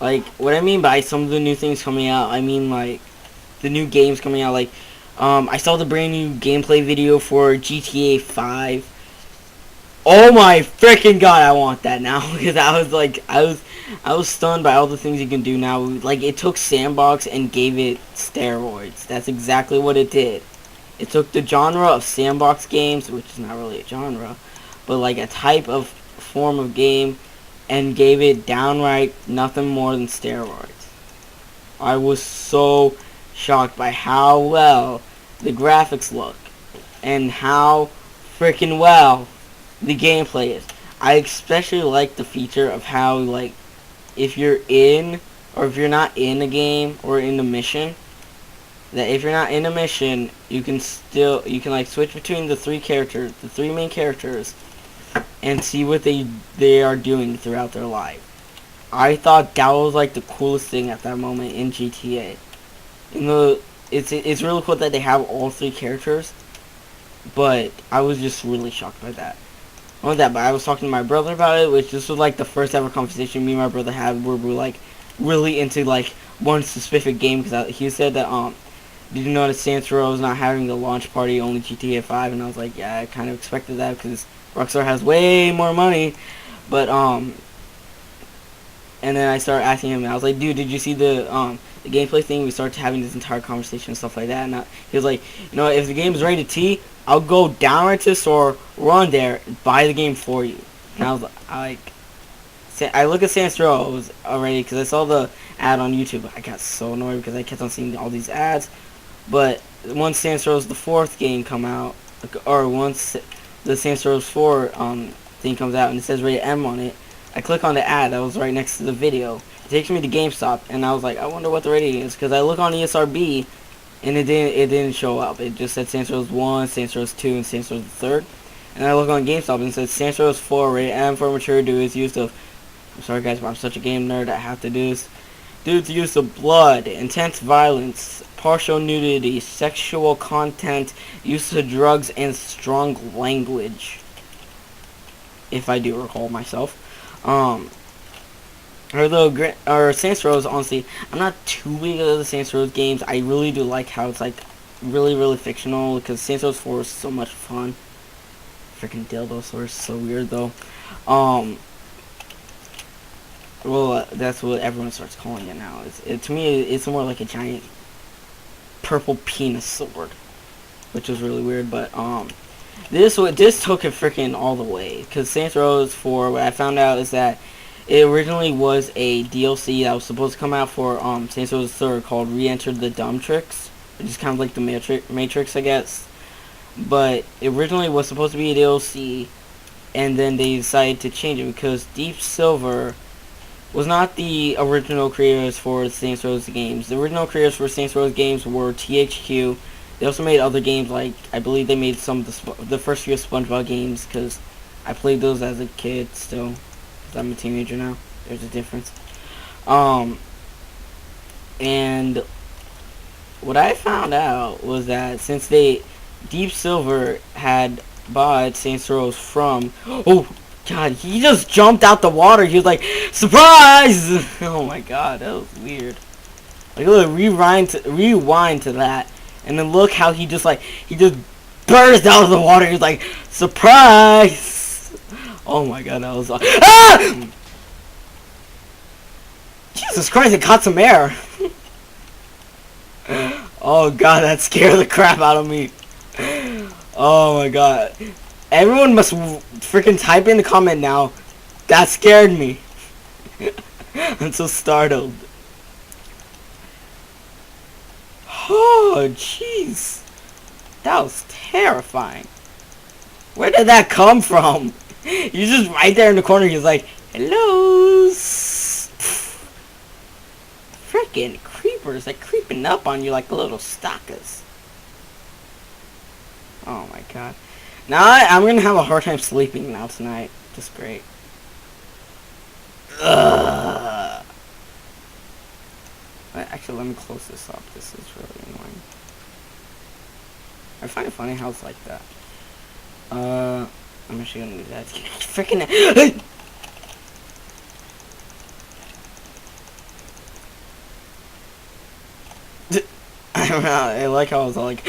Like, what I mean by some of the new things coming out, I mean, like, the new games coming out. Like, I saw the brand new gameplay video for GTA 5. Oh my freaking god, I want that now. Because I was stunned by all the things you can do now. Like, it took Sandbox and gave it steroids. That's exactly what it did. It took the genre of sandbox games, which is not really a genre, but like a type of form of game, and gave it downright nothing more than steroids. I was so shocked by how well the graphics look and how freaking well the gameplay is. I especially like the feature of how, like, if you're in or if you're not in a game or in a mission, that if you're not in a mission, you can like switch between the three main characters, and see what they are doing throughout their life. I thought that was like the coolest thing at that moment in GTA. It's really cool that they have all three characters, but I was just really shocked by that. Not only that, but I was talking to my brother about it, which this was like the first ever conversation me and my brother had where we were like really into like one specific game, because he said that did you notice Saints Row is not having the launch party, only GTA 5? And I was like, yeah, I kind of expected that because Rockstar has way more money. But and then I started asking him, and I was like, dude, did you see the gameplay thing? We started having this entire conversation and stuff like that. And he was like, you know, if the game's rated T, I'll go down right to the store, run there, buy the game for you. And I look at Saints Row already because I saw the ad on YouTube. I got so annoyed because I kept on seeing all these ads. But once Saints Row the fourth game come out, or once the Saints Row 4 thing comes out and it says rated M on it, I click on the ad that was right next to the video. It takes me to GameStop, and I was like, I wonder what the rating is, because I look on ESRB, and it didn't show up. It just said Saints Row 1, Saints Row 2, and Saints Row 3. And I look on GameStop and it says Saints Row 4 rated M for mature due to its use of. I'm sorry guys, but I'm such a game nerd. I have to do this. Due to use of blood, intense violence, partial nudity, sexual content, use of drugs, and strong language. If I do recall myself. Or Saints Row, honestly, I'm not too big of the Saints Row games. I really do like how it's like really, really fictional, because Saints Row 4 is so much fun. Freaking dildo sword is so weird though. Well, that's what everyone starts calling it now. To me, it's more like a giant purple penis sword, which was really weird. But this took it freaking all the way, because Saints Row 4. What I found out is that it originally was a DLC that was supposed to come out for Saints Row 3 called Re-Enter the Dumb Tricks, which is kind of like the Matrix, I guess. But it originally was supposed to be a DLC, and then they decided to change it because Deep Silver was not the original creators for Saints Row games. The original creators for Saints Row games were THQ. They also made other games, like I believe they made some of the first few SpongeBob games, because I played those as a kid still, because I'm a teenager now. There's a difference. And what I found out was that since Deep Silver had bought Saints Row from, oh god, he just jumped out the water. He was like, surprise! Oh my god, that was weird. Like, look, rewind to that, and then look how he just burst out of the water. He's like, surprise! Oh my god, that was ah! Jesus Christ, it caught some air. Oh god, that scared the crap out of me. Oh my god. Everyone must freaking type in the comment now. That scared me. I'm so startled. Oh, jeez. That was terrifying. Where did that come from? You're just right there in the corner. He's like, hello. Freaking creepers. They're creeping up on you like little stalkers. Oh my god. Now I'm gonna have a hard time sleeping now tonight. Just great. Ugh. Actually, let me close this up. This is really annoying. I find it funny how it's like that. I'm actually gonna do that. Freaking. I like how I was all like,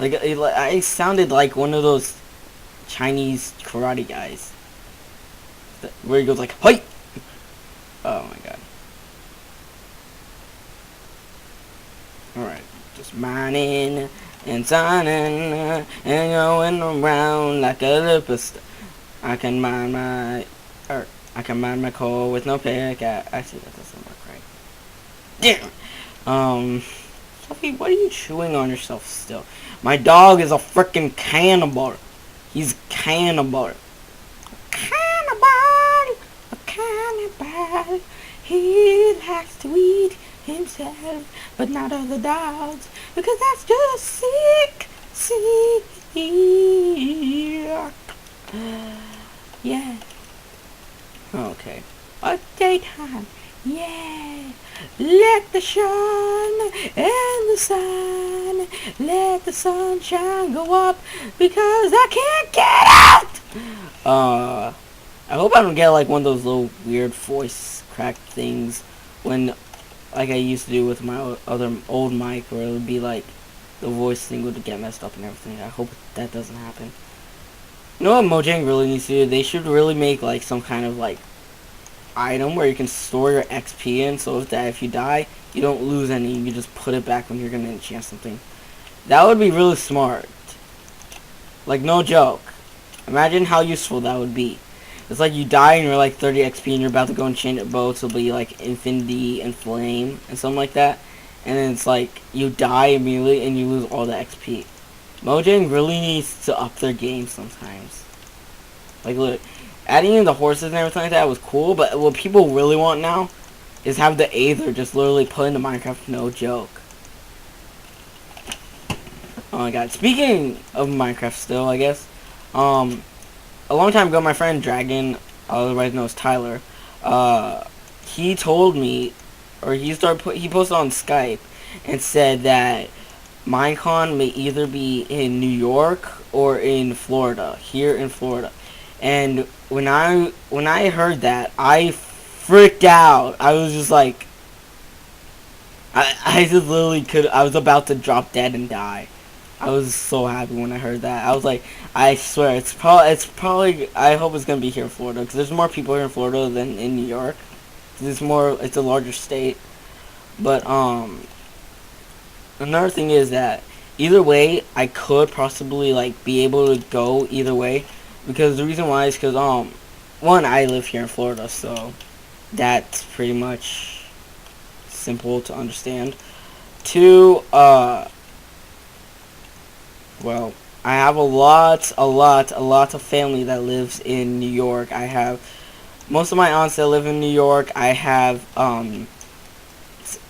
I sounded like one of those Chinese karate guys, where he goes like, "Hey!" Oh my god. All right, just mining and signing and going around like a lipstick. I can mine my coal with no pick. Actually, that doesn't work right. Damn. Sophie, what are you chewing on yourself still? My dog is a freaking cannibal. He's cannibal. Cannibal, a cannibal. He likes to eat himself, but not other dogs, because that's just sick. Yeah. Okay. A daytime. Yeah. Let the sun and the sun, let the sunshine go up, because I can't get out. I hope I don't get like one of those little weird voice crack things when, like I used to do with my other old mic, where it would be like the voice thing would get messed up and everything. I hope that doesn't happen. You know what Mojang really needs to do? They should really make like some kind of like item where you can store your XP in, so that if you die, you don't lose any. You can just put it back when you're gonna enchant something. That would be really smart. Like, no joke. Imagine how useful that would be. It's like you die and you're like 30 XP and you're about to go enchant a boat, so it'll be like infinity and flame and something like that. And then it's like you die immediately and you lose all the XP. Mojang really needs to up their game sometimes. Like, look, adding in the horses and everything like that was cool, but what people really want now is have the Aether just literally put into Minecraft, no joke. Oh my god. Speaking of Minecraft still, I guess, a long time ago, my friend Dragon, otherwise known as Tyler, he told me, or he posted on Skype and said that Minecon may either be in New York or in Florida, here in Florida. And when I heard that, I freaked out. I was just like, I just literally I was about to drop dead and die. I was so happy when I heard that. I was like, I swear, it's probably, I hope it's gonna be here in Florida, because there's more people here in Florida than in New York. It's a larger state. But another thing is that either way, I could possibly like be able to go either way, because the reason why is because one, I live here in Florida, so that's pretty much simple to understand. Two, well, I have a lot of family that lives in New York. I have most of my aunts that live in New York. I have one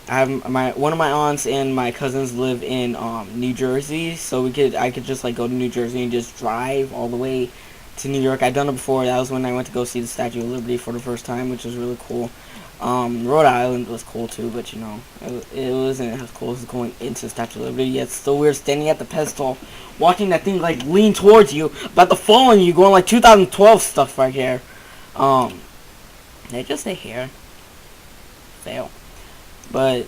of my aunts and my cousins live in New Jersey, so I could just like go to New Jersey and just drive all the way to New York. I've done it before. That was when I went to go see the Statue of Liberty for the first time, which was really cool. Rhode Island was cool too, but you know, it wasn't as cool as going into the Statue of Liberty. Yet still weird standing at the pedestal, watching that thing like lean towards you, about to fall on you, going like 2012 stuff right here. Did I just say hair? Fail. But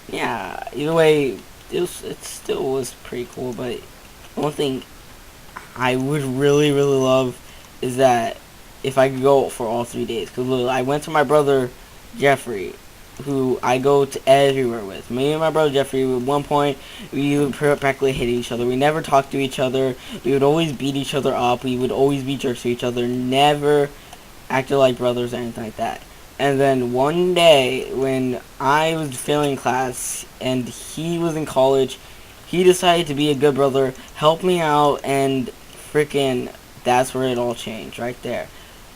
yeah, either way, it still was pretty cool. But one thing I would really love is that if I could go for all 3 days, because I went to my brother Jeffrey, who I go to everywhere with. Me and my brother Jeffrey, at one point, we would practically hate each other. We never talked to each other. We would always beat each other up. We would always be jerks to each other. Never acted like brothers or anything like that. And then one day, when I was failing class and he was in college, he decided to be a good brother, help me out, and freaking, that's where it all changed, right there.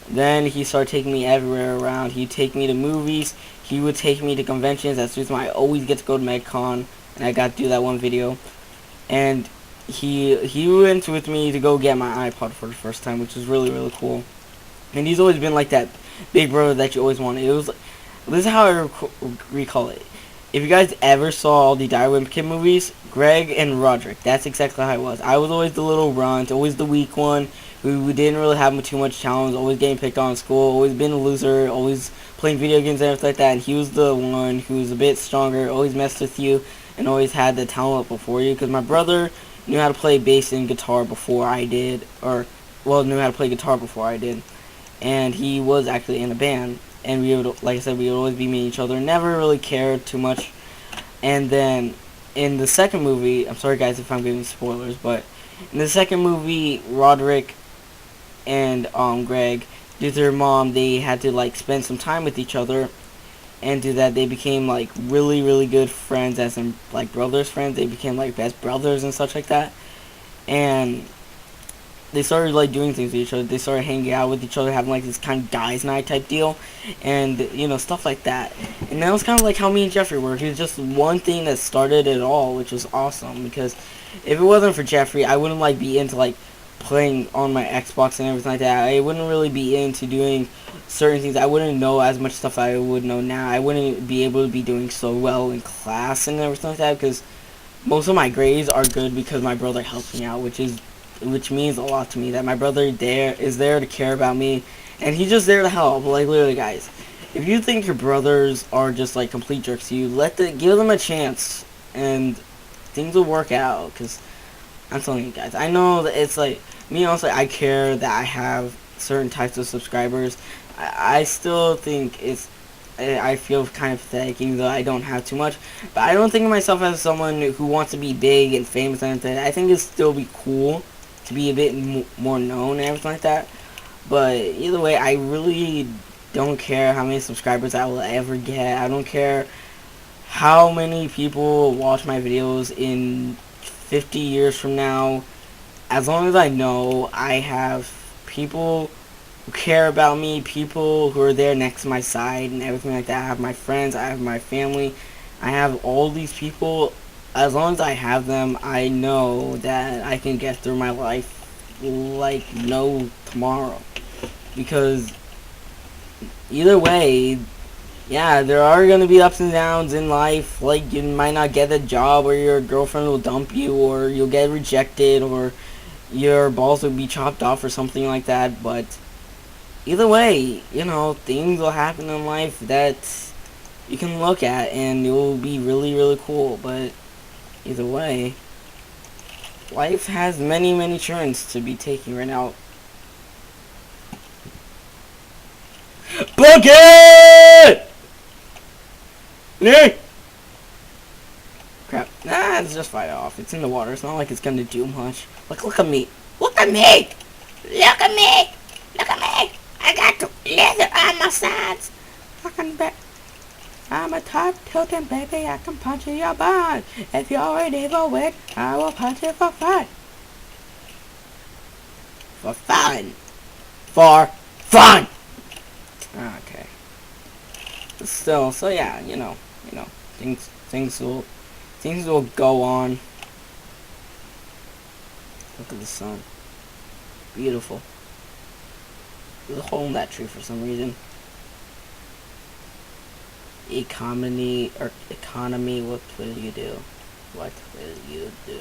Then he started taking me everywhere around. He'd take me to movies. He would take me to conventions. That's the reason why I always get to go to MedCon, and I got to do that one video. And he went with me to go get my iPod for the first time, which was really cool. And he's always been like that big brother that you always wanted. This is how I recall it. If you guys ever saw all the Direwolf Kid movies, Greg and Roderick, that's exactly how I was. I was always the little runt, always the weak one, We didn't really have too much challenge, always getting picked on in school, always been a loser, always playing video games and everything like that, and he was the one who was a bit stronger, always messed with you, and always had the talent before you, because my brother knew how to play bass and guitar before I did, or, well, knew how to play guitar before I did, and he was actually in a band, and we would, like I said, we would always be meeting each other, never really cared too much. And then in the second movie, I'm sorry guys if I'm giving spoilers, but in the second movie, Roderick and Greg, due to their mom, they had to like spend some time with each other, and do that they became like really good friends, as in like brothers friends. They became like best brothers and such like that, and they started like doing things with each other. They started hanging out with each other, having like this kind of guys' night type deal, and you know, stuff like that. And that was kind of like how me and Jeffrey were. He was just one thing that started it all, which was awesome. Because if it wasn't for Jeffrey, I wouldn't like be into like playing on my Xbox and everything like that. I wouldn't really be into doing certain things. I wouldn't know as much stuff I would know now. I wouldn't be able to be doing so well in class and everything like that, because most of my grades are good because my brother helps me out, which means a lot to me, that my brother is there to care about me, and he's just there to help. Like, literally, guys, if you think your brothers are just like complete jerks to you, give them a chance, and things will work out. Because I'm telling you guys, I know that it's like me. Also, I care that I have certain types of subscribers. I still think I feel kind of pathetic, even though I don't have too much. But I don't think of myself as someone who wants to be big and famous and everything. I think it'd still be cool to be a bit more known and everything like that. But either way, I really don't care how many subscribers I will ever get. I don't care how many people watch my videos in 50 years from now. As long as I know I have people who care about me, people who are there next to my side and everything like that. I have my friends, I have my family, I have all these people. As long as I have them, I know that I can get through my life like no tomorrow. Because either way, yeah, there are going to be ups and downs in life. Like, you might not get a job, or your girlfriend will dump you, or you'll get rejected, or your balls will be chopped off or something like that. But either way, you know, things will happen in life that you can look at, and it will be really cool. But either way, life has many turns to be taking right now. Bucket! Nee! Crap. Nah, let's just fight it off. It's in the water. It's not like it's gonna do much. Look at me. Look at me! Look at me! Look at me! I got the leather on my sides. Fucking bet. I'm a top tilting baby, I can punch in your butt. If you're an evil witch, I will punch you for fun. For fun. For fun! Okay. Still, so yeah, you know, things will go on. Look at the sun. Beautiful. There's a hole in that tree for some reason. Economy, what will you do? What will you do?